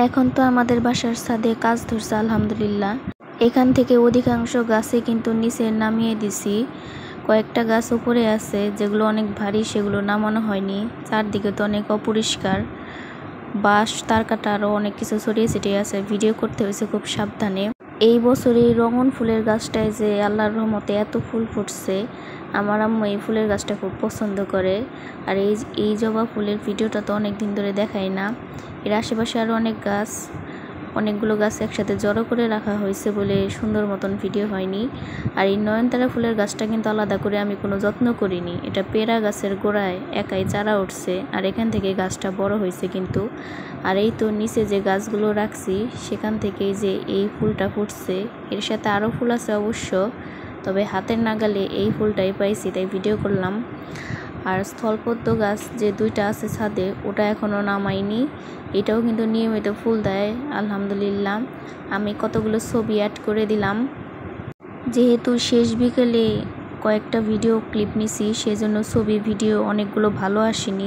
এখন তো আমাদের বাসার ছাদে কাজ ধরছে আলহামদুলিল্লাহ। এখান থেকে অধিকাংশ গাছে কিন্তু নিচে নামিয়ে দিছি। কয়েকটা গাছ উপরে আছে যেগুলো অনেক ভারী, সেগুলো নামানো হয়নি। চারদিকে তো অনেক অপরিষ্কার, বাঁশ তার কাটা আরও অনেক কিছু ছড়িয়ে ছিটিয়ে আছে। ভিডিও করতে হয়েছে খুব সাবধানে। এই বছর এই রঙন ফুলের গাছটায় যে আল্লাহর রহমতে এত ফুল ফুটছে। আমার আম্মু এই ফুলের গাছটা খুব পছন্দ করে। আর এই জবা ফুলের ভিডিওটা তো অনেক দিন ধরে দেখাই না। এর আশেপাশে আরও অনেকগুলো গাছ একসাথে জড়ো করে রাখা হয়েছে বলে সুন্দর মতন ভিডিও হয়নি। আর এই নয়নতারা ফুলের গাছটা কিন্তু আলাদা করে আমি কোনো যত্ন করিনি। এটা পেয়ারা গাছের গোড়ায় একাই চারা উঠছে, আর এখান থেকে গাছটা বড় হয়েছে কিন্তু। আর এই তো নিচে যে গাছগুলো রাখছি সেখান থেকেই যে এই ফুলটা ফুটছে। এর সাথে আরও ফুল আছে অবশ্য, তবে হাতের নাগালে এই ফুলটাই পাইছি, তাই ভিডিও করলাম। আর স্থলপদ্ম গাছ যে দুইটা আছে ছাদে, ওটা এখনও নামাইনি। এটাও কিন্তু নিয়মিত ফুল দেয় আলহামদুলিল্লাহ। আমি কতগুলো ছবি অ্যাড করে দিলাম। যেহেতু শেষ বিকেলে কয়েকটা ভিডিও ক্লিপ নিছি, সেজন্য ছবি ভিডিও অনেকগুলো ভালো আসেনি।